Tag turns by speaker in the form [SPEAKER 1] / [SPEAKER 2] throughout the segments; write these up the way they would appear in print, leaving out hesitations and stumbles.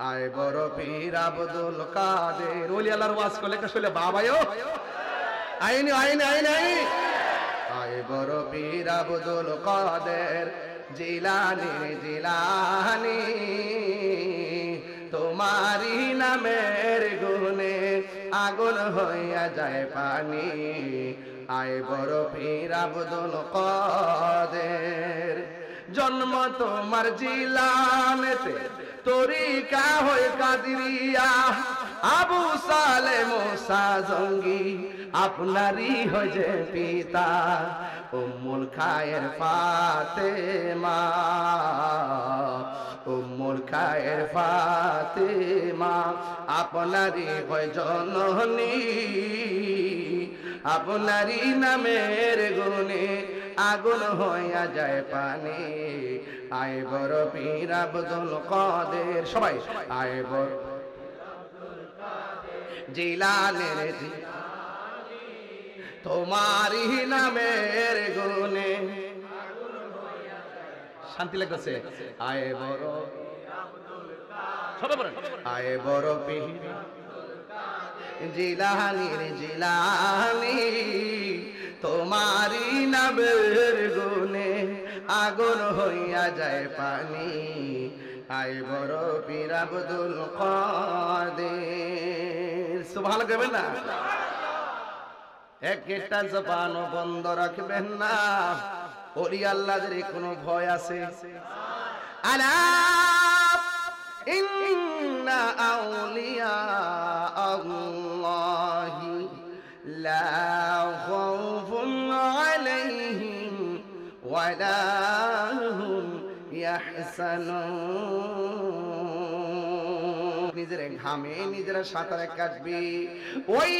[SPEAKER 1] আয় বড় পীর আব্দুল কাদের। ওলি আল্লাহর ওয়াজ করলে একটা শুনলে বাবায়ো আইনি আইনি আইনি আইনি। আয় বড় পীর আব্দুল কাদের জিলানি জিলানি, তোমারি নামের গুণে আগুন হইয়া যায় পানি। আয় বড় পীর আব্দুল কাদের, জন্ম তোমার জিলানেতে তরিকা হয় কাদিরিয়া, আবু সালে মুসা জঙ্গি আপনারই হয় যে পিতা। উম্মুল খায়ের ফাতেমা, উম্মুল খায়ের ফাতেমা আপনারই হয় জননী, আপনারই নামের গুণে আগুন হইয়া যায় পানি। আয় বড় পীর আব্দুল কাদের, সবাই আয় বড় জিলানের জিলানি, তোমারই নামের গুণে। শান্তি লাগতেছে। আয় বড় সবাই বলেন আয় বড় পীর জিলানির জিলানি, তোমারি নামের গুণে আগুন হইয়া যায় পানি। আয় বড় পীর আব্দুল কাদের। সুবহানাল্লাহ কইবেন না? একটা জবান বন্ধ রাখবেন না। ওলি আল্লাহদের কোনো ভয় আছে? আলা ইন্না আউলিয়া আল্লাহি লা খাউফুন আলাইহিম ওয়ালা হুম ইয়াহসানুন। নিজের ঘামে নিজেরা সাঁতারে কাটবি ওই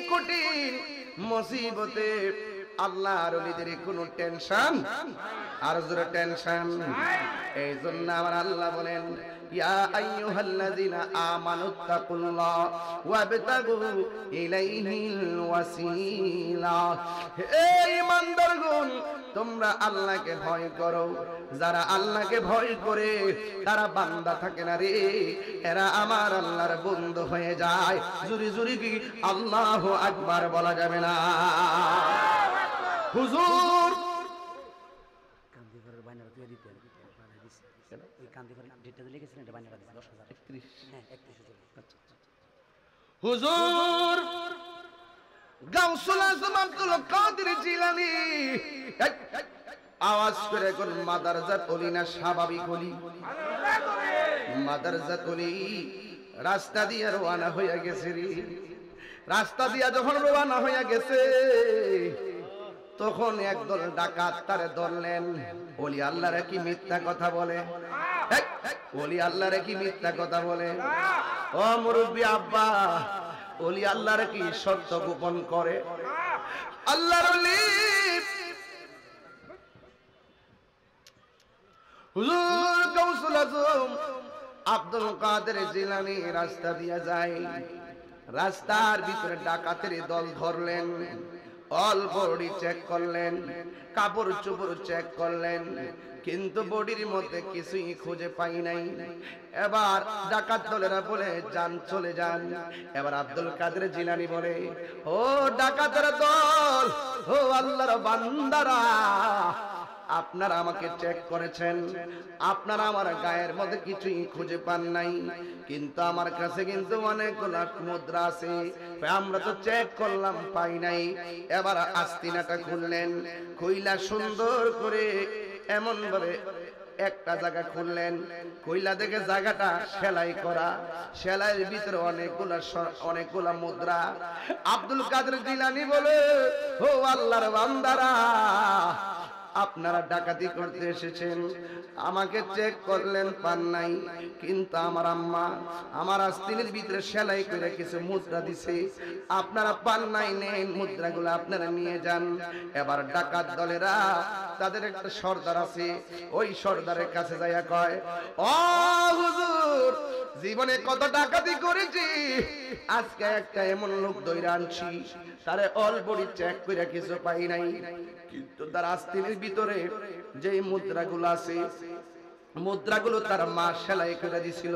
[SPEAKER 1] কঠিন মুসিবতে। আল্লাহর ওলিদের কোনো টেনশন আর জোরে টেনশন। এই জন্য আমার আল্লাহ বলেন ইয়া আইয়ুহাল্লাযিনা আমানুত্তাকুল্লাহ ওয়াবতাগু ইলাইহিল ওয়াসিলা। হে ঈমানদারগণ, তোমরা আল্লাহকে ভয় করো। যারা আল্লাহকে ভয় করে তারা বান্দা থাকে না রে, এরা আমার আল্লাহর বন্ধু হয়ে যায়। জুরি জুরি কি আল্লাহু আকবার বলা যাবে না? হুজুর
[SPEAKER 2] কান্দিপুরের বাইনারা তুই দিতে ওই কান্দিপুরের ডেটটা লিখেছিলেন, এটা বাইনারা দিতে 10,000 31 হ্যাঁ 31 আচ্ছা।
[SPEAKER 1] হুজুর গাউসুল আজম আব্দুল কাদের জিলানী আওয়াজ করে কোন মাদারজাত ওলি না স্বাভাবিক ওলি? মাদারজাত ওলি। রাস্তা দিয়ে রওনা হইয়া গেছে রে। রাস্তা দিয়া যখন রওনা হইয়া গেছে তখন একদল ডাকাত তারে ধরলেন। ওলি আল্লাহরে কি মিথ্যা কথা বলে? ওলি আল্লাহরে কি মিথ্যা কথা বলে? ও মুরব্বি আব্বা, ওলি আল্লাহরে কি সত্য গোপন করে? আল্লাহর ওলি হুজুর গাউসুল আজম আব্দুল কাদের জিলানী রাস্তা দিয়া যায়। রাস্তার ভিতরে ডাকাতের দল ধরলেন, অল বডি চেক করলেন, কাপড় চোপড় চেক করলেন, কিন্তু বডির মধ্যে কিছুই খুঁজে পাই নাই। এবার ডাকাত দলেরা বলে যান চলে যান। এবার আব্দুল কাদের জিলানী বলে ও ডাকাতের দল, ও আল্লাহর বান্দারা, আপনারা আমাকে চেক করেছেন, আপনারা আমার গায়ের মধ্যে কিছুই খুঁজে পান নাই, কিন্তু আমার কাছে কিন্তু অনেকগুলো মুদ্রা আছে, আমরা তো চেক করলাম পাই নাই। এবার আস্তিনাটা খুললেন, খুইলা সুন্দর করে এমন ভাবে একটা জায়গা খুললেন, কইলা দেখে জায়গাটা সেলাই করা, সেলাইয়ের ভিতরে অনেকগুলা মুদ্রা। আব্দুল কাদের জিলানী বলে ও আল্লাহর বান্দারা, আপনারা ডাকাতি করতে এসেছেন, আমাকে চেক করলেন পান নাই, কিন্তু আমার আম্মা আমার আস্তিনের ভিতরে সেলাই করে কিছু মুদ্রা দিছে, আপনারা পান নাই, নেন মুদ্রাগুলো আপনারা নিয়ে যান। এবার ডাকাত দলেরা তাদের একটা সর্দার আছে, ওই সর্দারের কাছে যাইয়া কয় ও হুজুর, জীবনে কত ডাকাতি করেছি, আজকে একটা এমন লোক ধইরা আনছি, তারে অল বডি চেক করে কিছু পাই নাই, কিন্তু তার আস্তিনের ভিতরে যে মুদ্রাগুলো আছে মুদ্রাগুলো তার মা সেলাই করে দিছিল,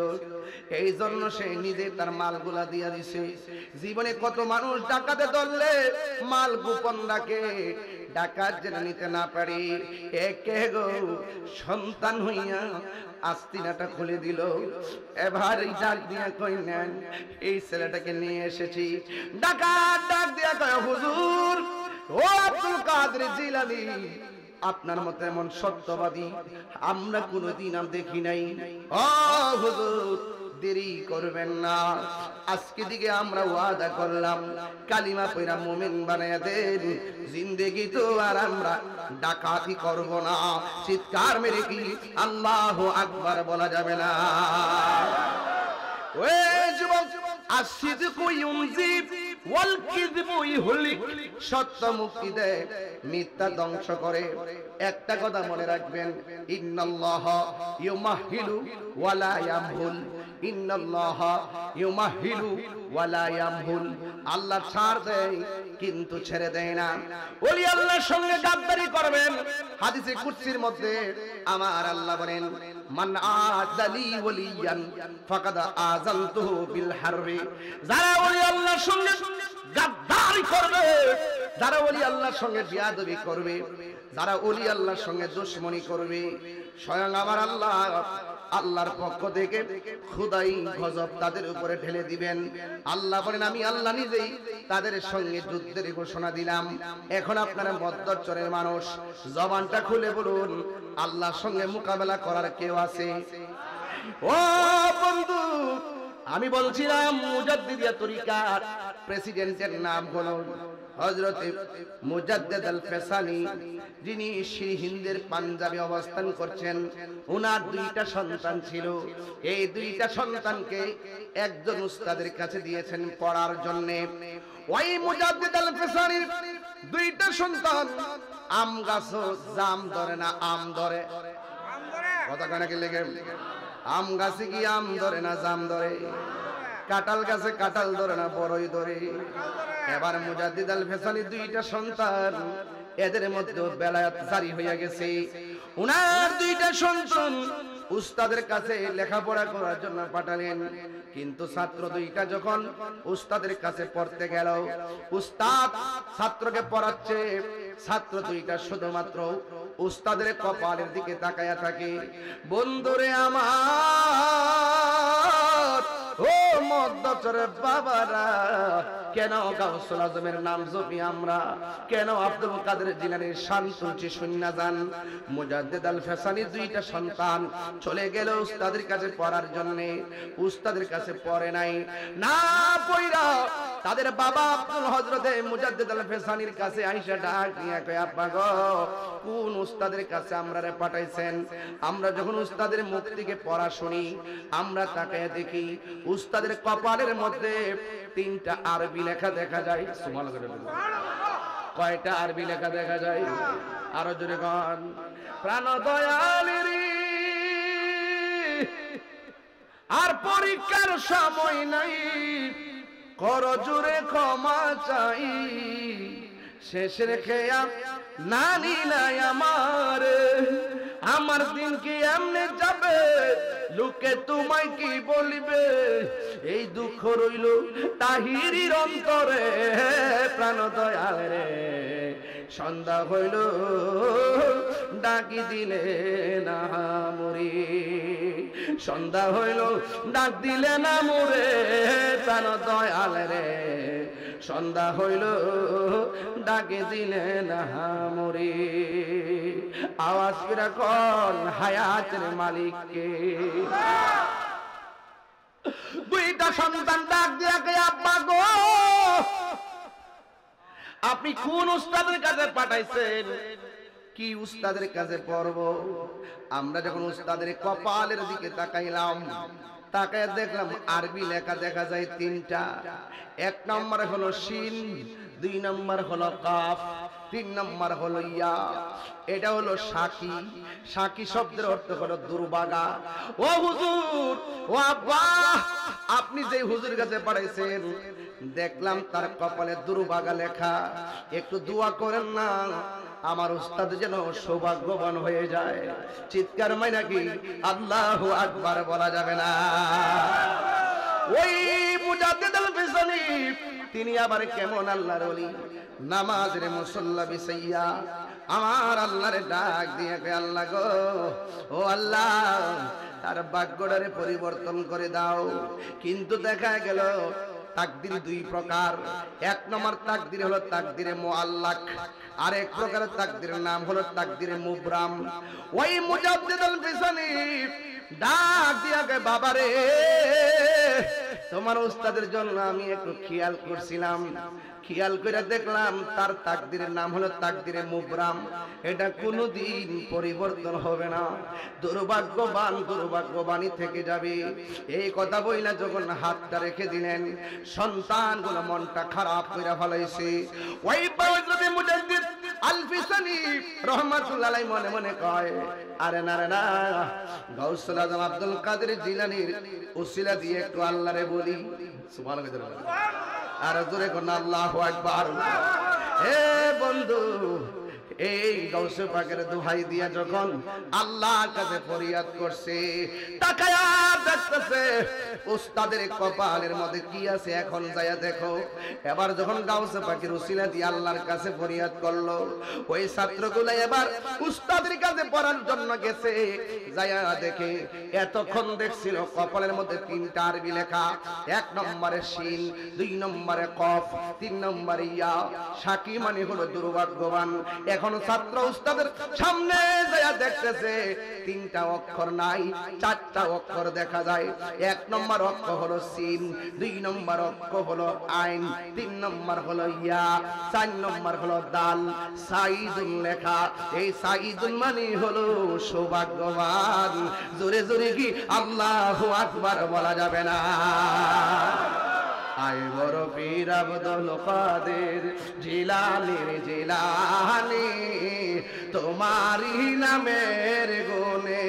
[SPEAKER 1] এই জন্য সে নিজে তার মালগুলা দিয়া দিছে। জীবনে কত মানুষ ডাকাতে ধরলে মাল গোপন রাখে, ডাকাত যেন নিতে না পারে। একে গো সন্তান হইয়া আস্তিনাটা খুলে দিল। এবার এই ডাক দিয়া কই নেন, এই ছেলেটাকে নিয়ে এসেছি। ডাকাত ডাক দিয়া কয়, হুজুর ও আব্দুল কাদের জিলানী, আপনার মতো এমন সত্যবাদী আমরা কোনোদিন দেখি নাই। ও হুজুর দেরি করবেন না, আজকে দিকে আমরা ওয়াদা করলাম কালিমা পয়রা মুমিন বানায়া দেন, জিন্দেগি তো আর আমরা ডাকাতি করব না। চিৎকার মেরে কি আল্লাহু আকবার বলা যাবে না? ওই যুবক, আসিদকু ইউনজিব ওয়াল কিযবু ইহলিক, সত্য মুক্তি দেয়, মিথ্যা ধ্বংস করে। একটা কথা মনে রাখবেন, ইন্নাল্লাহা ইউমাহিলু ওয়ালা ইয়ামহুল, ইন্নাল্লাহা ইউমাহিলু ওয়ালা ইয়ামহুল, আল্লাহ ছাড় দেয় কিন্তু ছেড়ে দেয় না। ওলি আল্লাহর সঙ্গে গাদ্দারি করবেন, হাদিসে কুদসির মধ্যে আমার আল্লাহ বলেন, মান আদালি ওয়ালিয়ান ফাকাদ আযানতুহু বিল হারবি, যারা ওলি আল্লাহর সঙ্গে গাদ্দারি করবে, যারা ওলি আল্লাহর সঙ্গে বিয়াদবি করবে, যারা ওলি আল্লাহর সঙ্গে দুশমনি করবে, স্বয়ং আমার আল্লাহ আল্লাহর পক্ষ থেকে খুদাই গজব তাদের উপরে ঢেলে দিবেন। আল্লাহ বলেন, আমি আল্লাহ নিজেই তাদের সঙ্গে যুদ্ধের ঘোষণা দিলাম। এখন আপনারা মধ্যচরের মানুষ, জবানটা খুলে বলুন, আল্লাহর সঙ্গে মোকাবেলা করার কেউ আছে? ও বন্ধু, আমি বলছিলাম মুজাদ্দিদিয়া তরিকার প্রেসিডেন্টের নাম হলো হযরত মুজাদ্দিদ আল ফেসানি, যিনি হিন্দের পাঞ্জাবে অবস্থান করছেন। ওনার দুইটা সন্তান ছিল, এই দুইটা সন্তানকে একজন উস্তাদের কাছে দিয়েছেন পড়ার জন্য। ওই মুজাদ্দিদ আল ফেসানির দুইটা সন্তান আম গাছ জাম ধরে না আম ধরে, কথা কয় নাকি লেগে? আম গাছে কি আম ধরে না জাম ধরে? কাঁঠাল গাছে কাঁঠাল ধরে না বড়ই ধরে? এবার মুজাদ্দিদ আল ফেসানি দুইটা সন্তান, এদের মধ্যে বেলায়াত জারি হয়ে গেছে। উনার দুইটা সন্তান উস্তাদের কাছে লেখাপড়া করার জন্য পাঠালেন, কিন্তু ছাত্র দুইটা যখন উস্তাদের কাছে পড়তে গেল, উস্তাদ ছাত্রকে পড়াচ্ছে, ছাত্র দুইটা শুধুমাত্র উস্তাদের কপালের দিকে তাকায়া থাকে। বন্ধুরে আমার, ও মধ্যচরের বাবারা, কেন গাউসুল আজমের নাম জপি আমরা, কেন আব্দুল কাদের জিলানীর শান তুলছি শুননা যান? মুজাদ্দিদ আল ফেসানি দুইটা সন্তান চলে গেল উস্তাদের কাছে পড়ার জন্য, উস্তাদের কাছে পড়ে নাই, না পড়া তাদের বাবা আব্দুল হযরতে মুজাদ্দিদ আল ফেসানির কাছে আইসা ডাক নিয়ে কয়, আব্বা গো, কোন উস্তাদের কাছে আমরারে পাঠাইছেন? আমরা যখন উস্তাদের মুখ থেকে পড়া শুনি, আমরা তাকায় দেখি উস্তাদের কপালের মধ্যে তিনটা আরবি লেখা দেখা যায়। সুবহানাল্লাহ করে বলুন, কয়টা আরবি লেখা দেখা যায়? আরো জোরে গান। প্রাণ দয়ালেরি আর পরীক্ষার সময় নাই, কর জোরে ক্ষমা চাই, শেষের খেয়া নানি নাই আমার, আমার দিন কি এমনে যাবে, লোকে তোমায় কি বলিবে, এই দুঃখ রইল তাহিরির অন্তরে। প্রাণ দয়াল রে, সন্ধ্যা হইল ডাকি দিলে না মরি, সন্ধ্যা হইল ডাক দিলে না মোরে। প্রাণ দয়াল রে, সন্ধ্যা হইল ডাকে দিলে না মরি। আওয়াজ করে কোন হায়াতের মালিককে? দুইটা সন্তান ডাক দিয়া কে, আব্বা গো, আপনি কোন উস্তাদের কাছে পাঠাইছেন? কি উস্তাদের কাছে পড়ব? আমরা যখন উস্তাদের কপালের দিকে তাকাইলাম, তাকায় দেখলাম আরবি লেখা দেখা যায় তিনটা। এক নম্বর হলো শিন, দুই নম্বর হলো কাফ, তিন নম্বর হলো ইয়া। এটা হলো সাকি। সাকি শব্দের অর্থ হলো দুর্বাগা। ও হুজুর, ও আব্বা, আপনি যে হুজুর কাছে পাঠাইছেন, দেখলাম তার কপালে দুর্বাগা লেখা, একটু দোয়া করেন না, আমার উস্তাদ যেন সৌভাগ্যবান হয়ে যায়। চিৎকার মাইনা কি আল্লাহু আকবার বলা যাবে না? ওই মুজাদ্দিদুল ফিসানি তিনি আবার কেমন আল্লাহর ওলি, নামাজের মুসল্লা বিছাইয়া আমার আল্লাহর ডাক দিয়ে কয়, আল্লাহ গো, ও আল্লাহ, তার ভাগ্যটারে পরিবর্তন করে দাও। কিন্তু দেখা গেল তাকদির দুই প্রকার। এক নম্বর তাকদির হলো তাকদিরে মুআল্লাক, আর এক প্রকারের তাকদিরের নাম হলো তাকদিরে মুবরাম। ওই মুজাদ্দিদুল ফিসানি ডাক দিয়া কয়, বাবা রে, তোমার উস্তাদের জন্য আমি একটু খেয়াল করছিলাম, খেয়াল করে দেখলাম তার তাকদিরের নাম হলো তাকদিরে মুবরাম। এটা কোনোদিন পরিবর্তন হবে না, দুর্ভাগ্যবান দুর্ভাগ্যবানই থেকে যাবে। এই কথা বইলা যখন হাতটা রেখে দিলেন, সন্তানগুলো মনটা খারাপ করে ফেলাইছে। ওই পবিত্র মুজাদ্দিদ আল ফিসানি রাহমাতুল্লাহ আলাইহি মনে মনে কয়, আরে না রে না, গাউসুল আজম আব্দুল কাদের জিলানীর উসিলা দিয়ে একটু আল্লাহরে বলি। সুবহানাল্লাহ, আর জোরে কোন আল্লাহু আকবার। হে বন্ধু, এই গাউসে পাকের দোহাই দিয়া যখন আল্লাহর কাছে ফরিয়াদ করছে, তাকায়া দেখতেছে উস্তাদের কপালের মধ্যে কি আছে, এখন যায়া দেখো। এবার যখন গাউসে পাকের উসিলা দিয়ে আল্লাহর কাছে ফরিয়াদ করলো, ওই ছাত্রগুলো এবার উস্তাদের কাছে পড়ার জন্য গেছে। যায়া দেখে এতক্ষণ দেখছিল কপালের মধ্যে তিনটা আরবি লেখা, এক নম্বরে শিন, দুই নম্বরে কফ, তিন নম্বরে ইয়া। সাকি মানে হলো দুর্ভাগ্যবান। এখন ছাত্র উস্তাদের সামনে যায়া দেখতেছে তিনটা অক্ষর নাই, চারটা অক্ষর দেখা যায়। এক নম্বর অক্ষর হলো সিন, দুই নম্বর অক্ষর হলো আইন, তিন নম্বর হলো ইয়া, চার নম্বর হলো দাল। সাইদুল লেখা, এই সাইদুল মানে হলো সৌভাগ্যবান। জোরে জোরে কি আল্লাহু আকবার বলা যাবে না? আয় বড় পীর আব্দুল কাদের জিলানীর জিলানী, তোমারই নামের গুণে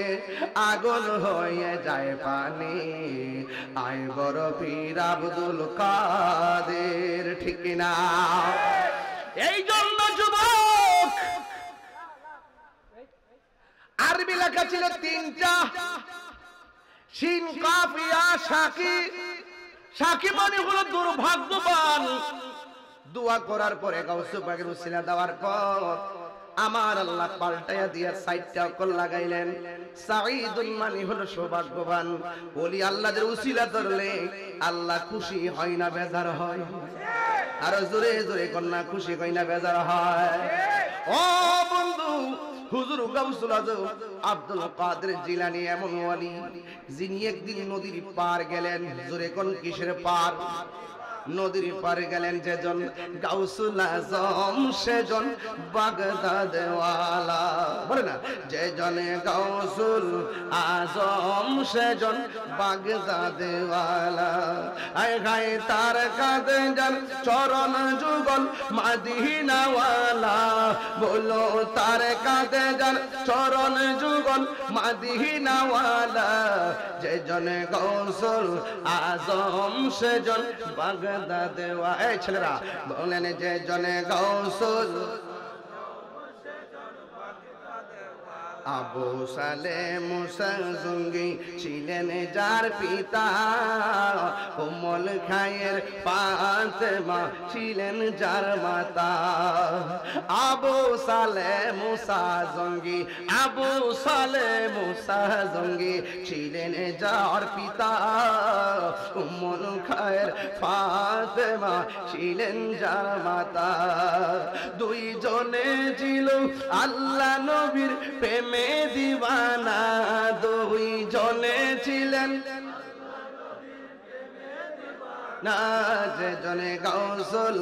[SPEAKER 1] আগুন হয়ে যায় পানি। আয় বড় পীর আব্দুল কাদের, ঠিক না? এই জন্য যুবক আরবি লেখা ছিল তিনটা, শিন, কাফ, ইয়া, সাকি। সাকি মানে হলো দুর্ভাগ্যবান। দোয়া করার পরে গাউসে পাকের উসিলা দেওয়ার পর আমার আল্লাহ পাল্টাইয়া দিয়া সাইডটা অক্ষর লাগাইলেন। সাঈদুল মানে হলো সৌভাগ্যবান। বলি আল্লাহর উসিলা ধরলে আল্লাহ খুশি হয় না বেজার হয়? আর জোরে জোরে কন্যা খুশি হয় না বেজার হয়? ও বন্ধু, হুজুর গাউসুল আজম আব্দুল কাদের জিলানী এমন ওয়ালি যিনি একদিন নদীর পার গেলেন। জোরে কোন কিসের পার? নদীর পারে গেলেন যেজন গাউসুল আজম সেজন বাগদাদ ওয়ালা। বলে না, যেজনে গাউসুল আজম সেজন বাগদাদ ওয়ালা। আয় গায়ে তার কাঁদে যান চরণ যুগল মদিনা ওয়ালা। বলো তার কাঁদে যান চরণ যুগল মদিনা ওয়ালা। যেজনে গাউসুল আজম সেজন বাগদাদ ওয়ালা। এই ছেলেরা বলেন, যেজনে গাউসুল আবু সালে মুসা জঙ্গি ছিলেন যার পিতা, কোমল খায়ের ফাতেমা ছিলেন যার মাতা। আবু সালে মুসা জঙ্গি, আবু সালে মুসা জঙ্গি ছিলেন যার পিতা, কোমল খায়ের ফাতেমা ছিলেন যার মাতা। দুইজনে ছিল আল্লাহ নবীর প্রেমে দিবানা। দুইজনে ছিলেন না, যেজনে গাউসুল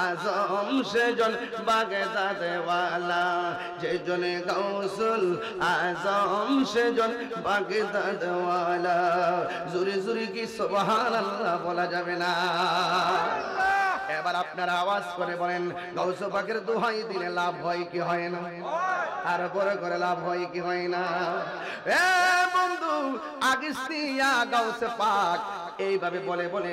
[SPEAKER 1] আজম সেজন বাগদাদ ওয়ালা। যেজনে গাউসুল আজম সেজন বাগদাদ ওয়ালা। জোরে জোরে কি সুবহানাল্লাহ বলা যাবে না? এবার আপনারা আওয়াজ করে বলেন, গাউসে পাকের দোহাই দিলে লাভ হয় কি হয় না? আর বড় করে লাভ হয় কি হয় না? এ বন্ধু, আগিস্তিয়া গাউসে পাক এইভাবে বলে বলে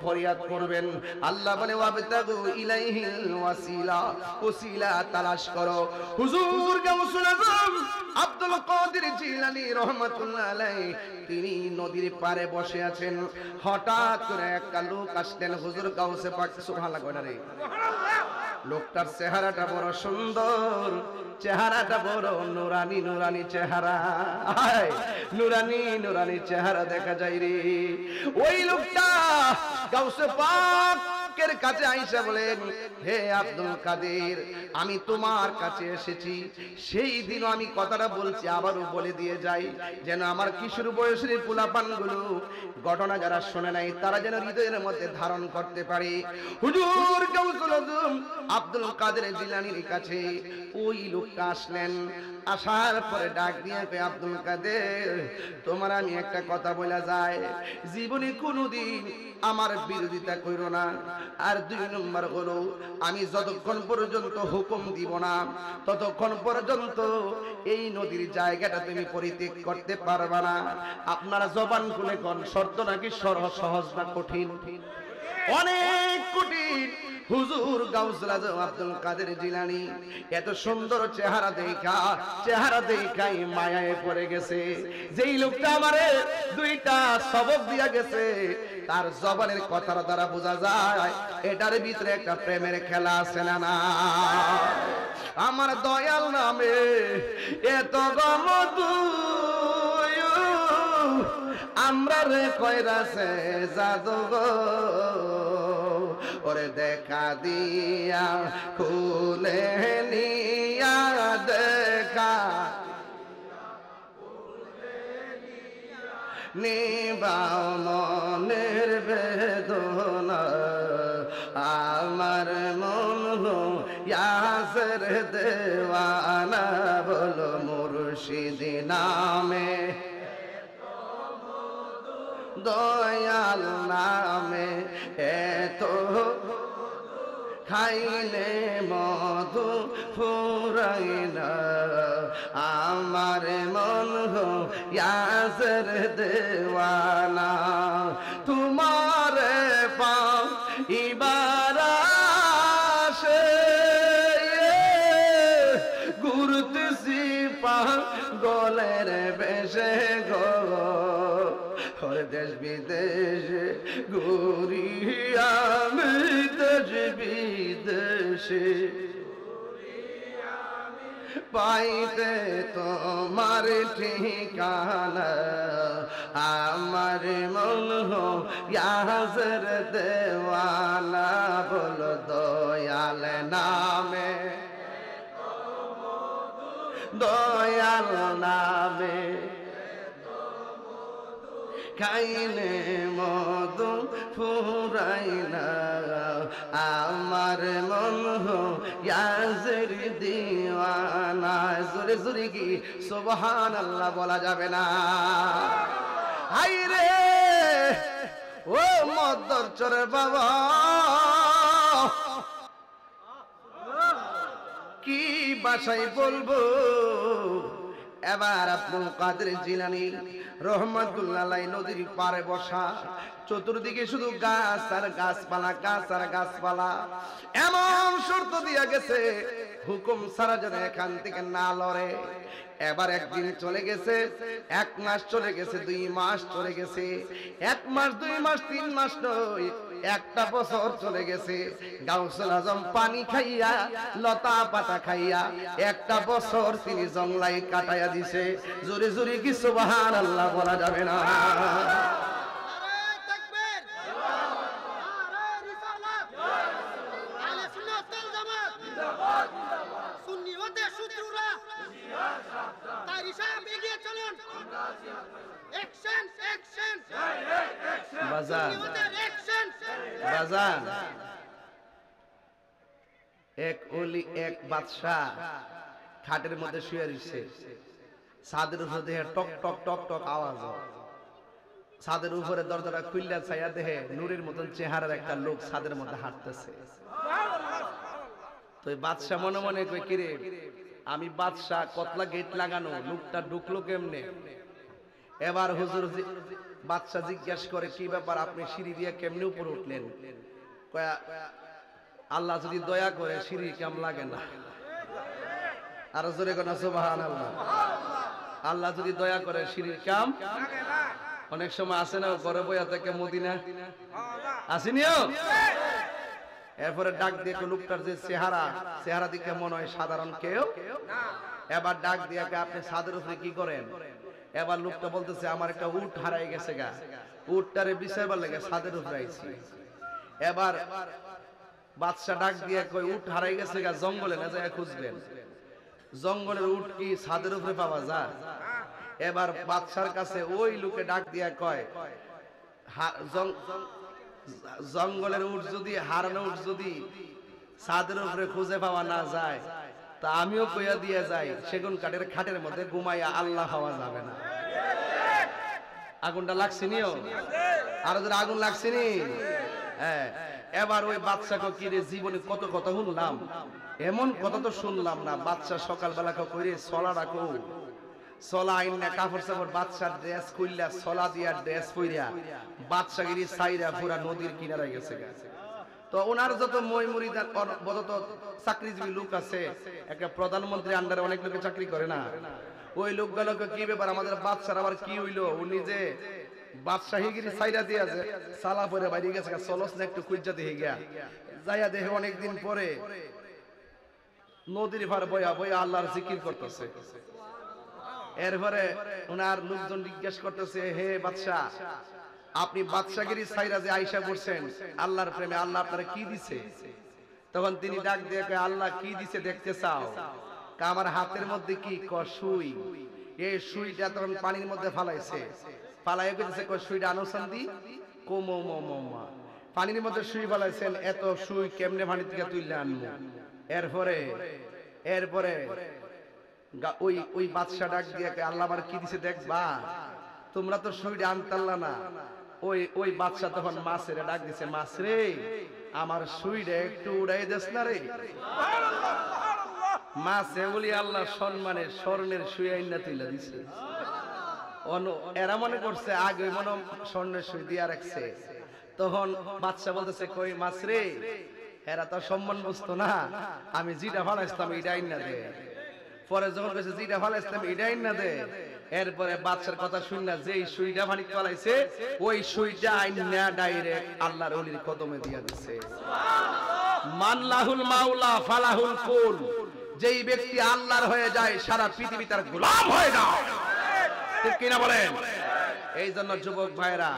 [SPEAKER 1] ফরিয়াদ করবেন। আল্লাহ বলে ওয়াবতাগু ইলাইহিল ওয়াসিলা, ওসিলা তালাশ করো। হুজুর গাউসুল আজম আব্দুল কাদের জিলানী রাহমাতুল্লাহ আলাইহি তিনি নদীর পাড়ে বসে আছেন। হঠাৎ করে একটা লোক আসলেন হুজুর গাউসে পাক, সুবহানাল্লাহ কইনা রে। লোকটার চেহারাটা বড় সুন্দর, চেহারাটা বড় নুরানি নুরানি চেহারা, নুরানি নুরানি চেহারা দেখা যায় রে। ওই লোকটা গাউসে পাকের কাছে আইসা বলেন, হে আব্দুল কাদের, আমি তোমার কাছে এসেছি। সেই দিন আমি কথাটা বলছি, আবারও বলে দিয়ে যাই, যেন আমার কিশোর বয়সের পোলাপানগুলো ঘটনা যারা শোনে নাই তারা যেন হৃদয়ের মধ্যে ধারণ করতে পারে। হুজুর গাউসুল আজম আব্দুল কাদের জিলানীর কাছে ওই লোকটা আসলেন। আসার পরে ডাক দিয়ে কয়, আব্দুল কাদের, তোমার আমি একটা কথা বলা যায়, জীবনে কোনোদিন আমার বিরোধিতা করো না। আর 2 নম্বর হলো, আমি যতক্ষণ পর্যন্ত হুকুম দিব না ততক্ষণ পর্যন্ত এই নদীর জায়গাটা তুমি পরিত্যাগ করতে পারবে না। আপনারা জবান খুলে কোন শর্ত নাকি সহজ না কঠিন? অনেক কঠিন। হুজুর গাউসুল আজম আব্দুল কাদের জিলানী এত সুন্দর চেহারা দেখাই মায়ায় পড়ে গেছে। যেই লোকটা আমারে 2টা সবক দিয়া গেছে, তার জবানের কথার দ্বারা বোঝা যায় এটার ভিতরে একটা প্রেমের খেলা আছে না না। আমার দয়াল নামে এত গমতু আমরা রে কইরাছে জাদু গো, ওরে দেখা দিয়া খুলে নিয়া দেখা নিবাও মনের বেদনা, আমার মন ইয়াসের দেওয়ানা, বলো মুর্শিদ নামে দয়াল নামে এত খাইলে মধু ফুরাই না, আমার মন ইয়াসের দেওয়ানা, তোমার পাও ইবারাশে ঘুরতেছি পা গলের বেশে গো, দেশ বিদেশে ঘুরি আমি, দেশ বিদেশে পাইতে তোমার ঠিকানা, আমার মন ইয়াসের দেওয়ানা, বলো দয়াল নামে দয়াল নামে খাইলে মধু ফুরাই না, আমার মন ইয়াসের দিওয়ানা। জোরে জোরে কি সুবহানাল্লাহ বলা যাবে না? হাই রে ও মদ্দরচরের বাবা, কি ভাষায় বলবো? এবার আব্দুল কাদের জিলানী রহমাতুল্লাহ আলাইহি নদীর পাড়ে বসা, চতুর্দিকে শুধু গাছ আর গাছপালা, গাছ আর গাছপালা। এমন শর্ত দিয়া গেছে হুকুম ছাড়া যেন এখান থেকে না লড়ে। এবার একদিন চলে গেছে, 1 মাস চলে গেছে, 2 মাস চলে গেছে, 1 মাস 2 মাস 3 মাস নয়, 1টা বছর চলে গেছে। গাউসুল আজম পানি খাইয়া লতা পাতা খাইয়া 1টা বছর তিনি জংলাই কাটাইয়া দিছে। জোরে জোরে কি সুবহানাল্লাহ বলা যাবে না? বাজান, এক ওলি এক বাদশা খাটের মধ্যে শুয়ে রয়েছে, ছাদের উপরে দেখে টক টক টক টক আওয়াজ। ছাদের উপরে দরজাটা খুললা ছায়া দেখে নূরের মতন চেহারার একটা লোক ছাদের মধ্যে হাঁটতেছে। তো বাদশা মনে মনে কই, কিরে আমি বাদশা, কতলা গেট লাগানো, লোকটা ঢুকলো কেমনে? এবার হুজুর বাদশা জিজ্ঞাসা করে কি ব্যাপার, আপনি সিঁড়ি দিয়ে কেমনে উপরে উঠলেন? কয়া আল্লাহ যদি দয়া করে সিঁড়ি কেম লাগে না। আর জোরে কোন সুবহানাল্লাহ। আল্লাহ যদি দয়া করে সিঁড়ির কাম অনেক সময় আসে না, ঘরে বইয়া থেকে মদিনা আসেনিও। এরপরে ডাক দিয়ে লোকটার যে চেহারা দিকে মনে হয় সাধারণ কেউ। এবার ডাক দিয়ে আপনি ছাদের উপরে কি করেন? এবার লোকটা বলতেছে আমার একটা উট হারাই গেছে গা, উটটারে বিছাইবার লাগে ছাদের উপরে আইছি। এবার বাদশা ডাক দিয়ে কই উট হারাই গেছে গা, জঙ্গলে না যায় খুঁজবেন। জঙ্গলের উট কি ছাদের উপরে পাওয়া যায়? এবার বাদশার কাছে ওই লোকে ডাক দিয়া কয় জঙ্গলের উট যদি, হারানো উট যদি ছাদের উপরে খুঁজে পাওয়া না যায়, তা আমিও কইয়া দিয়ে যাই সেগুন কাঠের খাটের মধ্যে ঘুমাইয়া আল্লাহ হওয়া যাবে না। আগুনটা লাগছিনিও? আর আগুন লাগছিনি? হ্যাঁ। এবার ওই বাদশাকে কি রে, জীবনে কত কথা শুনলাম, এমন কথা তো শুনলাম না। বাদশা সকালবেলা কইরে সলা রাখো, সলা আইনা কাপড় চাপড় বাদশার ড্রেস খুললা, সলা দিয়া ড্রেস পইরা বাদশাগিরি সাইরা পুরা নদীর কিনারে গেছে। তো ওনার যত মই মুরিদান, যত চাকরিজীবী লোক আছে, একটা প্রধানমন্ত্রী আন্ডারে অনেক লোকে চাকরি করে না, ওই লোকগুলোকে কি ব্যাপার, আমাদের বাদশার আবার কি হইলো, উনি যে বাদশাহীগিরি সাইরা দিয়া যে সালা পরে বাইরে গেছে, চলস না একটু খুঁজা দেখে গিয়া যাইয়া দেখে অনেকদিন পরে নদীর পার বয়া বয়া আল্লাহর জিকির করতেছে। এরপরে ওনার লোকজন জিজ্ঞেস করতেছে, হে বাদশা, আপনি বাদশাগিরি সাইরা যে আইসা করছেন আল্লাহর প্রেমে, আল্লাহ আপনারা কি দিছে? তখন তিনি ডাক দিয়ে কয় আল্লাহ কি দিছে দেখতে চাও? আমার হাতের মধ্যে কি? সুই। এই সুইটা তখন পানির মধ্যে ফালাইছে, ফালাই কইতেছে সুইটা আনুসান্দি কোমা, পানির মধ্যে সুই ফালাইছেন, এত সুই কেমনে পানি থেকে তুললে আনবো? এরপরে ওই বাদশা ডাক দিয়ে আল্লাহ আমার কি দিছে দেখবা? তোমরা তো সুইটা আনতাল্লা না। ওই বাদশা তখন মাছের ডাক দিছে, মাছ রে, আমার সুইটা একটু উড়াই দেস না রে। মাছ এগুলি আল্লাহ সম্মানে স্বর্ণের সুই আইনা তুইলা দিছে। এরা মনে করছে আগে মনে স্বর্ণের সুই দিয়া রাখছে। তখন বাদশা বলতেছে, কই মাছ রে, এরা তো সম্মান বুঝতো না, আমি যেটা ফালাইছিলাম এটা আইনা দে। পরে যখন কইছে যেটা ফালাইছিলাম এটা আইনা দে, এরপরে বাদশার কথা শুননা যেই সুইটা পানি ফালাইছে ওই সুইটা আইনা ডাইরেক্ট আল্লাহর ওলির কদমে দিয়া দিছে। মান লাহুল মাওলা ফালাহুল কুল, যেই ব্যক্তি আল্লাহর হয়ে যায় সারা পৃথিবী তার গোলাম হয়ে যায়। ঠিক কিনা বলেন? এই জন্য যুবক ভাইরা,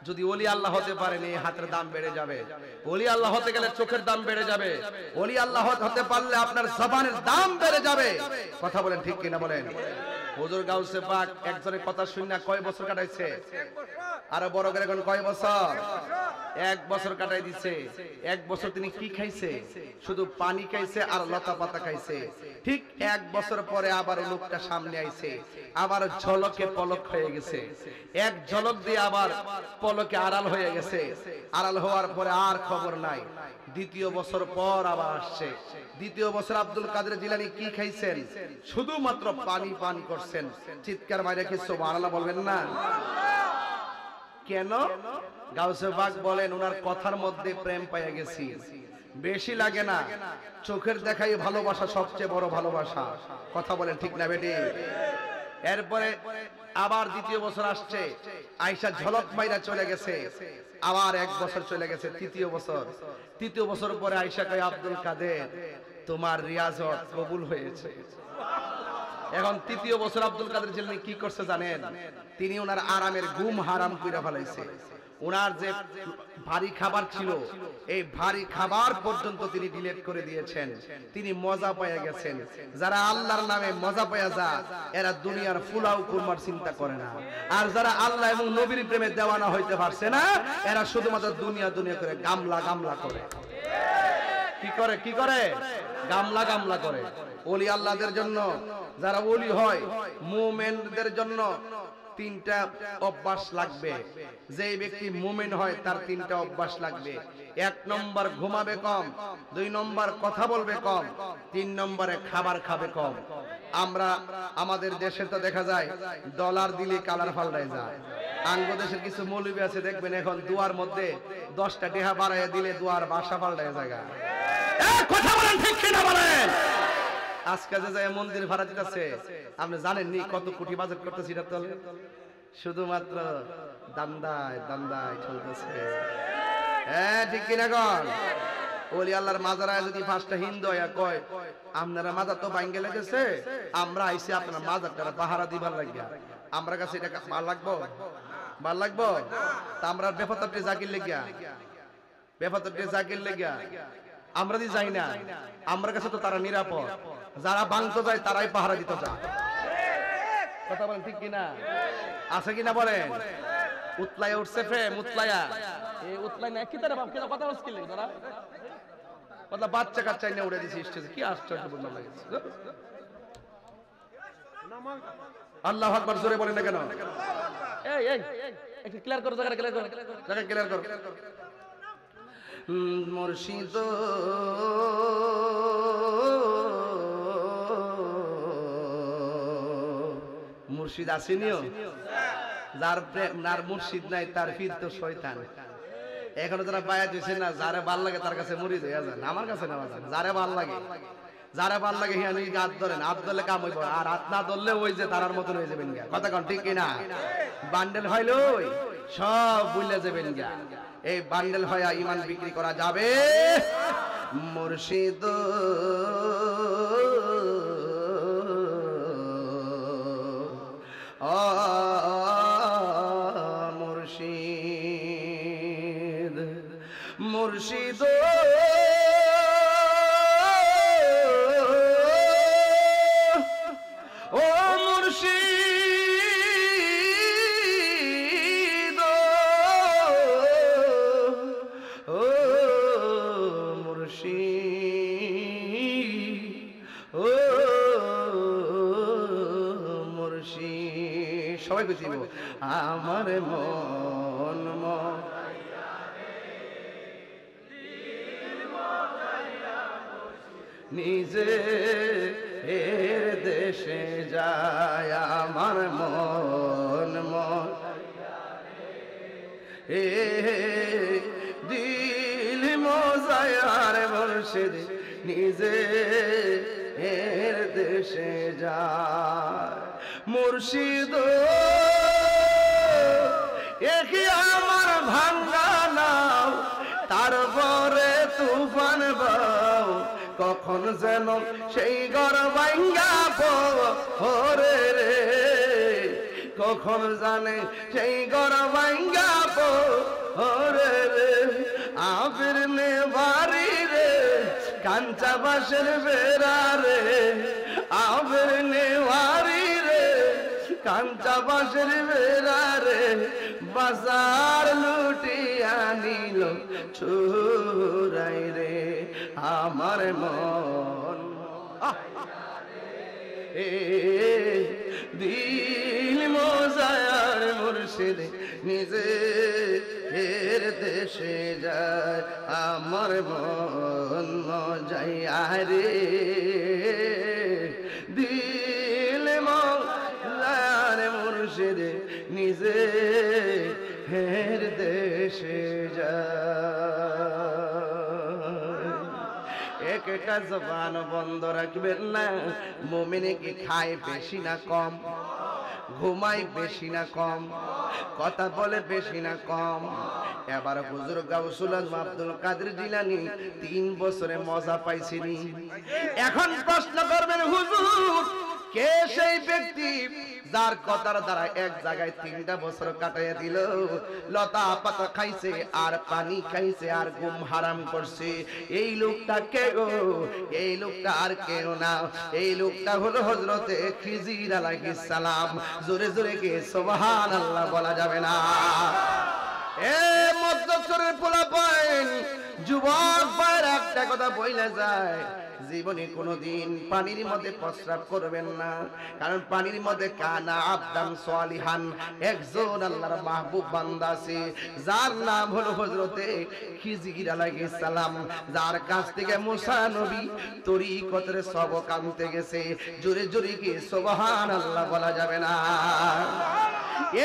[SPEAKER 1] যদি ওলি আল্লাহ হতে পারেন এই হাতের দাম বেড়ে যাবে, ওলি আল্লাহ হতে গেলে চোখের দাম বেড়ে যাবে, ওলি আল্লাহ হতে পারলে আপনার জবানের দাম বেড়ে যাবে। কথা বলেন ঠিক কিনা বলেন? হুজুর গাউসে পাক একজনের কথা শুনে কয় বছর কাটাইছে? আরো বড় করে এখন কয় বছর? 1 বছর কাটাই দিছে। 1 বছর তিনি কি খাইছে? শুধু পানি খাইছে আর লতা পাতা খাইছে। ঠিক 1 বছর পরে আবার লোকটা সামনে আইছে, আবার ঝলকে পলক হয়ে গেছে, এক ঝলক দিয়ে আবার পলকে আড়াল হয়ে গেছে। আড়াল হওয়ার পরে আর খবর নাই। 2য় বছর পর আবার আসছে। 2য় বছর আব্দুল কাদের জিলানী কি খাইছেন? শুধুমাত্র পানি পান করছেন। চিৎকার মাইরা কি সুবহানাল্লাহ বলবেন না? কেন? গাউসে পাক বলেন ওনার কথার মধ্যে প্রেম পাইয়া গেছি। বেশি লাগে না, চোখের দেখাই ভালোবাসা সবচেয়ে বড় ভালোবাসা। কথা বলেন ঠিক না বেটি? এরপরে আবার 2য় বছর আসছে, আয়েশা ঝলক মাইরা চলে গেছে। আবার 1 বছর চলে গেছে, 3য় বছর। 3য় বছর পরে আয়েশা কয় আব্দুল কাদের তোমার রিয়াজত কবুল হয়েছে। এখন 3য় বছর আব্দুল কাদের জিলানী কি করছে জানেন? তিনি ওনার আরামের ঘুম হারাম কইরা ফেলাইছে। ওনার যে ভারী খাবার ছিল এই ভারী খাবার পর্যন্ত তিনি ডিলিট করে দিয়েছেন। তিনি মজা পাইয়া গেছেন। যারা আল্লাহর নামে মজা পাইয়া যায় এরা দুনিয়ার ফুলাও কুরমার চিন্তা করে না। আর যারা আল্লাহ এবং নবীর প্রেমে দেওয়ানা হইতে পারছে না এরা শুধুমাত্র দুনিয়া দুনিয়া করে গামলা গামলা করে। কি করে? গামলা গামলা করে। ওলি আল্লাহদের জন্য, যারা ওলি হয় মুমিনদের জন্য তিনটা অভ্যাস লাগবে। যেই ব্যক্তি মুমিন হয় তার তিনটা অভ্যাস লাগবে। 1 নম্বর ঘুমাবে কম, 2 নম্বর কথা বলবে কম, 3 নম্বরে খাবার খাবে কম। আমরা আমাদের দেশে তো দেখা যায় ডলার দিলে কালার পাল্টায় যায়। আঙ্গ দেশের কিছু মৌলবি আছে দেখবেন এখন দুয়ার মধ্যে 10টা টেহা বাড়াইয়া দিলে দুয়ার বাসা পাল্টায় জায়গা। কথা বলেন ঠিক কিনা বলেন? আজকে যে যায় মন্দির ভাড়া দিতেছে, আপনি জানেন নি কত কোটি বাজেট করতেছি এটা তো শুধুমাত্র দান্দায় দান্দায় চলতেছে। হ্যাঁ ঠিক কিনা কন? ওলি আল্লাহর মাজারায় যদি 5টা হিন্দু হইয়া কয় আপনারা মাজার তো ভাঙ্গে লেগেছে, আমরা আইছি আপনার মাজারটা পাহারা দিবার লাগিয়া, আমরা কাছে এটা ভাল লাগবো? ভাল লাগবো? তা আমরা বেফাতরটি জাকির লেগিয়া, বেফাতরটি জাকির লেগিয়া আমরা দি যাই না, আমার কাছে তো তারা নিরাপদ। যারা ভাঙতে যায় তারাই পাহারা দিতে যায়। কথা বলেন ঠিক কিনা? আছে কিনা বলেন? উতলায়া উঠছে ফ্রেম, উতলায়া এই উতলাই না কি তারা বাপ কি কথা বলছ কি লাগে তোরা? কথা বাচ্চা কাচ্চা নিয়ে উড়ে দিছিস স্টেজে, কি আশ্চর্যপূর্ণ লাগছে। আল্লাহু আকবার জোরে বলেন না কেন? এই এই একটু ক্লিয়ার করো, জায়গা ক্লিয়ার করো, জায়গা ক্লিয়ার করো। মুর্শিদ মুর্শিদ আসেনিও, যার প্রেম নার মুর্শিদ নাই তার পীর তো শয়তান। এখনো যারা বায়াত হইছে না, যারে ভাল লাগে তার কাছে মুরিদ হইয়া যান। আমার কাছে না বাজান, যারে ভাল লাগে, যারে ভাল লাগে হিয়া নিয়ে হাত ধরেন, হাত ধরলে কাম হইব, আর হাত না ধরলে ওই যে তারার মতন হয়ে যাবেন গা। কথা কন ঠিক কিনা? বান্ডেল হইলো সব বুঝলে যাবেন গা। এই বান্ডেল হইয়া ইমান বিক্রি করা যাবে? মুর্শিদ মুর্শিদ মুর্শিদ ও মুর্শিদ ও মুর্শিদ ও মুর্শিদ। সবাই বুঝিব আমার মন নিজে এর দেশে যায়, আমার মন এ দিল মোজায়ার মুর্শিদ নিজে এর দেশে যায়। মুর্শিদ একই আমার ভাঙ্গা নাও, তারপরে তুফান বাও, কখন যেন সেই ঘর ভাঙ্গা পড়ে রে, কখন জানে সেই ঘর ভাঙ্গা পড়ে রে। আবির নে বাড়ি রে কাঞ্চা বাসের বেড়া রে, আবির নে বাড়ি রে কাঞ্চা বাসের বেড়া রে, বাজার লুটিয়া নিল চুরাই রে আমার মন এ দিল মোজায়ার মুর্শিদ নিজে এর দেশে যায়, আমার মন মজাইয়া রে দিল মোজায়ার মুর্শিদ নিজে এর দেশে যায়। একটা জবান বন্ধ রাখবেন না। মুমিনে কি খায় বেশি না কম, ঘুমায় বেশি না কম, কথা বলে বেশি না কম? এবার হুজুর গাউসুল আজম আব্দুল কাদের জিলানী 3 বছরে মজা পাইছিনি। এখন প্রশ্ন করবেন হুজুর কে সেই ব্যক্তি যার কথার দ্বারা এক জায়গায় 3টা বছর কাটাইয়া দিল? লতা পাতা খাইছে আর পানি খাইছে আর ঘুম হারাম করছে। এই লোকটা কে গো? এই লোকটা আর কেউ না, এই লোকটা হলো হযরতে খিজির আলাইহিস সালাম। জোরে জোরে কে সুবহানাল্লাহ বলা যাবে না? এ মধ্যচরের পোলাপাইন যুবক ভাইয়ের একটা কথা বইলা যায়, জীবনে কোনোদিন পানির মধ্যে প্রস্রাব করবেন না, কারণ পানির মধ্যে কানা আবদান সালিহান, একজন আল্লাহর মাহবুব বান্দা আছে যার নাম হলো হযরতে খিজির আলাইহিস সালাম, যার কাছ থেকে মুসা নবী তরিকতের সবক আনতে গেছে। জোরে জোরে কি সুবহানাল্লাহ বলা যাবে না?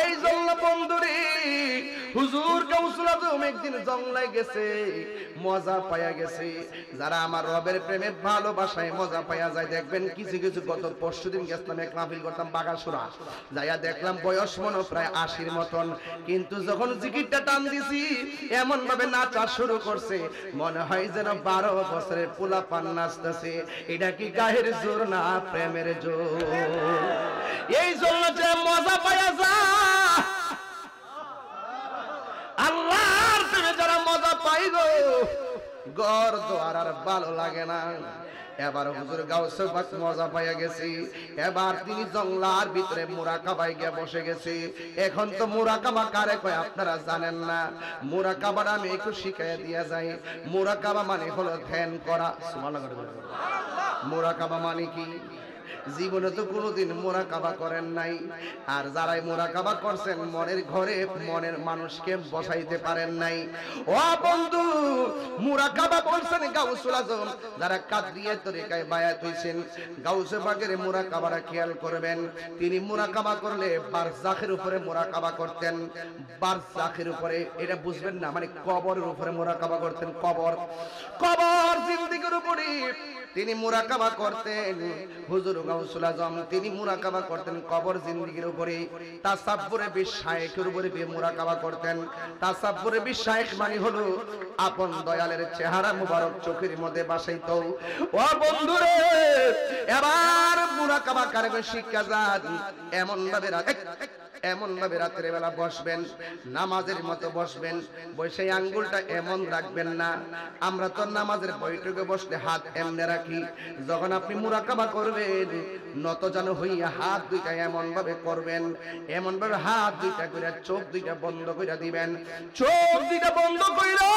[SPEAKER 1] এই জন্য বন্ধুরে হুজুর গাউসুল আজম একদিন জংলায় গেছে, মজা পায়া গেছে। যারা আমার রবের প্রেমে ভালোবাসায় মজা পায়া যায়, দেখবেন কিছু কিছু, গত পরশুদিন গেছিলাম এক মাহফিল করতাম বাগাসুরা, যাইয়া দেখলাম বয়স মনে প্রায় 80-র মতন, কিন্তু যখন জিকিরটা টান দিছি এমন ভাবে নাচা শুরু করছে মনে হয় যেন 12 বছরের পোলা পান নাচতেছে। এটা কি গায়ের জোর না প্রেমের জোর? এই জন্য যে মজা পায়া যায়, আল্লাহর প্রেমে যারা মজা পাই গো, ঘর দোয়ার আর ভালো লাগে না। এবার হুজুর গাউসে পাক মজা পাইয়া গেছি, এবার তিনি জংলার ভিতরে মুরাকাবায় গিয়ে বসে গেছে। এখন তো মুরাকাবা কারে কয় আপনারা জানেন না, মুরাকাবাটা আমি একটু শিখাইয়া দিয়া যাই। মুরাকাবা মানে হলো ধ্যান করা। সুবহানাল্লাহ। মুরাকাবা মানে কি? জীবনে তো কোনোদিন মুরাকাবা করেন নাই, আর যারাই মুরাকাবা করছেন মনের ঘরে মনের মানুষকে বসাইতে পারেন নাই। ও বন্ধু, মুরাকাবা করছেন গাউসুল আজম, যারা কাদরিয়া তরিকায় বায়াত হইছেন, গাউসে পাকের মুরাকাবাটা খেয়াল করবেন। তিনি মুরাকাবা করলে বারজাখের উপরে মুরাকাবা করতেন। বারজাখের উপরে, এটা বুঝবেন না, মানে কবরের উপরে মুরাকাবা করতেন। কবর জিন্দেগির উপরে তিনি মুরাকাবা করতেন। হুজুর গাউসুল আজম তিনি মুরাকাবা করতেন কবর জিন্দেগির উপরে। তাসাব্বুরে বিশায়েখের উপরে মুরাকাবা করতেন। তাসাব্বুরে বিশায়েখ মানে হলো আপন দয়ালের চেহারা মুবারক চোখের মধ্যে বাসাইতো। ও বন্ধুরে, এবার মুরাকাবা কারে শিক্ষা যান, এমন ভাবে রাতের বেলা বসবেন, নামাজের মতো বসবেন, বসে আঙ্গুলটা এমন রাখবেন না। আমরা তো নামাজের বৈঠকে বসলে হাত এমনে রাখি, যখন আপনি মুরাকাবা করবেন নত যেন হইয়া হাত দুইটা এমন ভাবে করবেন, এমন ভাবে হাত দুইটা করে চোখ দুইটা বন্ধ করে দিবেন। চোখ দুইটা বন্ধ কইরা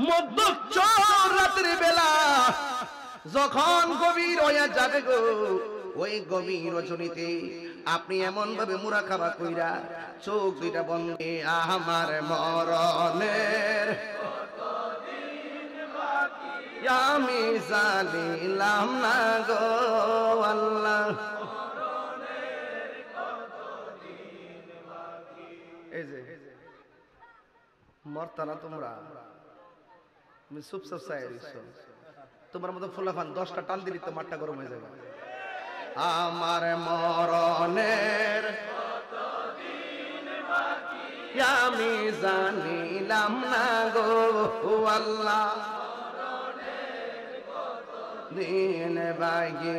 [SPEAKER 1] মধ্যচর রাতের বেলা যখন গভীর হইয়া যাবে গো, ওই গভীর রজনীতে আপনি এমন ভাবে মুরাকাবা কইরা চোখ দুইটা বন্ধ, আমার মরণের আমি জানিলাম না গো আল্লাহ। এই যে মরতানা তোমরা, তুমি চুপচাপ চাই দিচ্ছো, তোমার মতো ফুলাফান 10টা টান দিলি তো মাঠটা গরম হয়ে যাবে। আমার মরণের আমি জানিলাম না গো আল্লাহ, দিন বাগি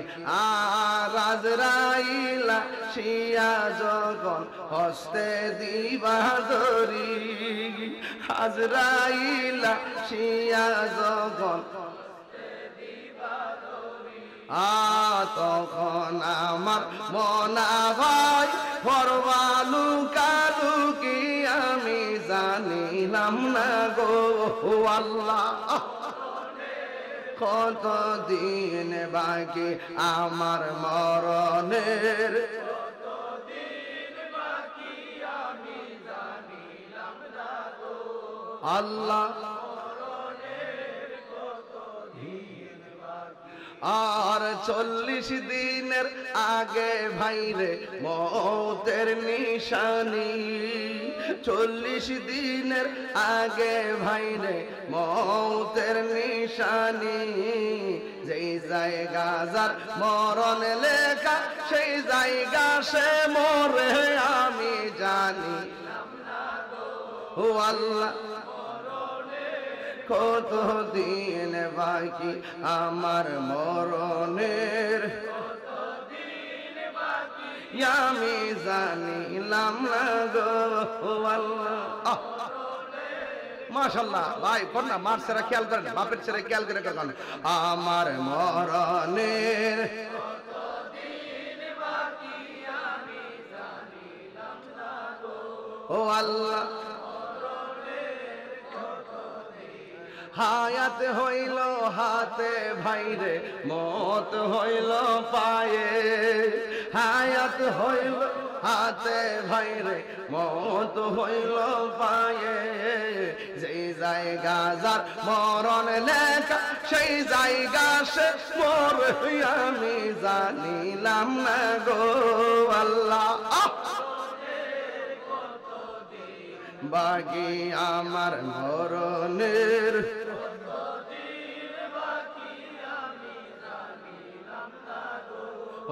[SPEAKER 1] আর আজরাইলা শিয়া যখন হস্তে দিবা ধরি, আজরাইলা শিয়া যখন তখন আমার মনা ভাই ফরবালু কালুকি আমি জানিলাম না গো আল্লাহ। কত দিন বাকি আমার মরণের, আল্লাহ আর 40 দিনের আগে ভাইরে মৌতের নিশানি, 40 দিনের আগে ভাইরে মৌতের নিশানি, যেই জায়গা যার মরণ লেখা সেই জায়গা সে মরে আমি জানি ও আল্লাহ। কত দিন বাকি আমার মরণের, আমি জানিলাম না গো আল্লাহ। মাশাআল্লাহ ভাই, কন্যা মার ছেড়ে খেয়াল করেন, বাপের ছেড়ে খেয়াল করে করেন। আমার মরণের ও আল্লাহ, হায়াত হইল হাতে ভাইরে মত হইল পায়ে হায়াত হইল হাতে ভাইরে মত হইল পায়ে যেই জায়গা যার মরণ লেখা সেই জায়গা সে মোর আমি জানিলাম না গো আল্লাহ বাকি আমার মরণের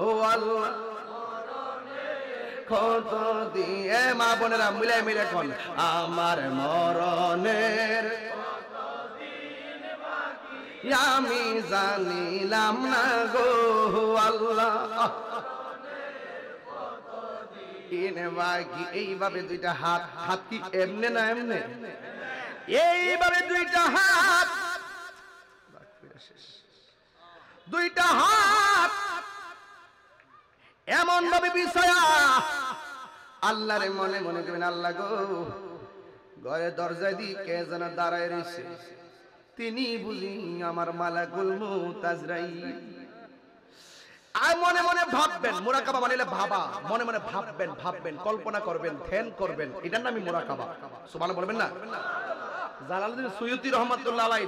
[SPEAKER 1] ও আল্লাহ কত দিয়ে মা বোনেরা মিলে মিলে কোন আমার মরণের আমি জানিলাম না গো আল্লাহ এইভাবে দুইটা হাত হাত কি এমনে না এমনে এইভাবে দুইটা হাত দুইটা হাত এমন ভাবে বিছায়া আল্লাহরে মনে মনে করবেন আল্লাহ গো ঘরে দরজা দিয়ে কে যেন দাঁড়ায় রয়েছে তিনি বুঝি আমার মালাকুল মউত আজরাইল আর মনে মনে ভাববেন মুরাকাবা মানে ভাবা মনে মনে ভাববেন কল্পনা করবেন ধ্যান করবেন এটার নামই মুরাকাবা সুবহানাল্লাহ বলবেন না জালালউদ্দিন সুয়ুতী রাহমাতুল্লাহ আলাইহি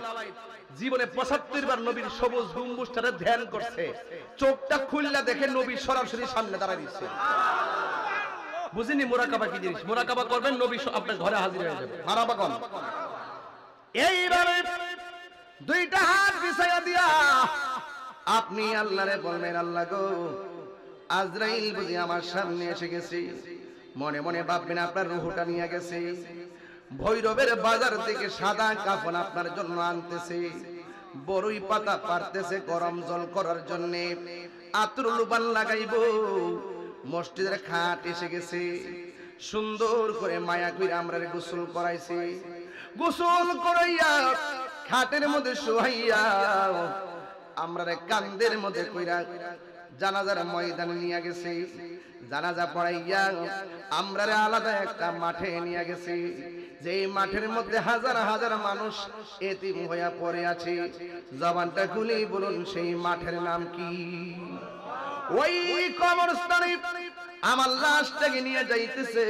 [SPEAKER 1] জীবনে ৭৫ বার নবীর সবুজ গম্বুজটারে ধ্যান করছে চোখটা খুললা দেখে নবী সরাসরি সামনে দাঁড়ায় আছে বুঝিনি মুরাকাবা কি জিনিস মুরাকাবা করবেন নবী আপনার ঘরে হাজির হয়ে যাবে মারাবা কোন এইবারে দুইটা হাত বিছায়া দিয়া আপনি আল্লাহরে বলবেন আল্লাহ গো আজরাইল বুঝি আমার সামনে এসে গেছে মনে মনে ভাববেন আপনার রূহটা নিয়ে গেছে ভৈরবের বাজার থেকে সাদা কাফন আপনার জন্য আনতেছে বড়ই পাতা পারতেছে গরম জল করার জন্য আতরুল বান লাগাইবো মসজিদের খাট এসে গেছে সুন্দর করে মায়া কইরা আমরারে গোসল করাইছে গোসল করাইয়া খাটের মধ্যে শুয়াইয়া আমরারে কান্দের মধ্যে কইরা জানাজার ময়দানে নিয়ে গেছে জানাজা পড়াইয়া আমরারে আলাদা একটা মাঠে নিয়ে গেছে যেই মাঠের মধ্যে হাজার হাজার মানুষ এতিম হইয়া পড়ে আছে জবানটা খুলেই বলুন সেই মাঠের নাম কি ওই কবরস্থানে আমার লাশটাকে নিয়ে যাইতেছে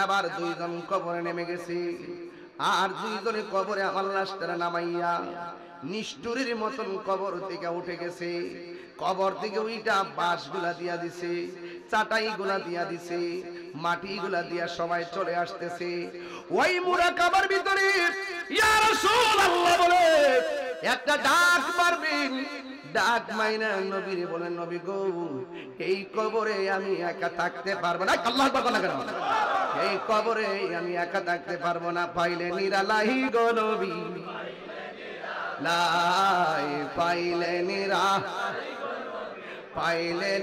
[SPEAKER 1] এবার দুইজন কবরে নেমে গেছে আর দুইজনে কবরে আমার লাশটা নামাইয়া নিষ্ঠুরের মতন কবর থেকে উঠে গেছে কবর থেকে ওইটা বাঁশগুলা দিয়া দিছে চাটাইগুলা দিয়া দিছে মাটিগুলা দিয়া সবাই চলে আসতেছে ওই মুরাকাবার ভিতরে ইয়া রাসূলুল্লাহ বলে একটা ডাক মারবেন ডাক মাইনা নবীরে বলেন নবী গো এই কবরে আমি একা থাকতে পারবো না আল্লাহু আকবার না কেন এই কবরে আমি একা থাকতে পারবো না পাইলে নিরালাই গো নবী লাই পাইলে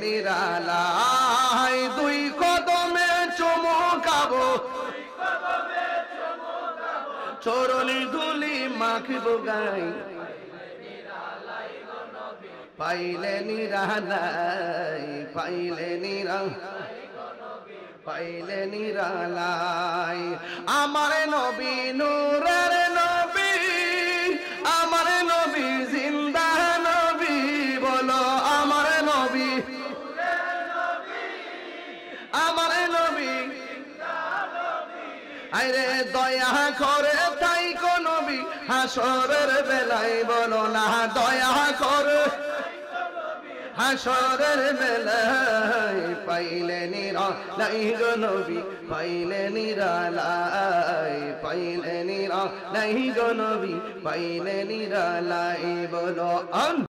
[SPEAKER 1] নিরালাই দুই কদমে চুমুকাবো চরণে ধুলি মাখিবো গাই পাইলে নিরালাই আমার নবী নূরের নবী আমার নবী জিন্দা নবী বলো আমার নবী আরে দয়া করে তাই কো নবী হাসরের বেলায় বলো না দয়া করে হাসরের বেলায় পাইলে নিরালাই গো নবী পাইলে নিরালাই গো নবী পাইলে নিরালাই বলো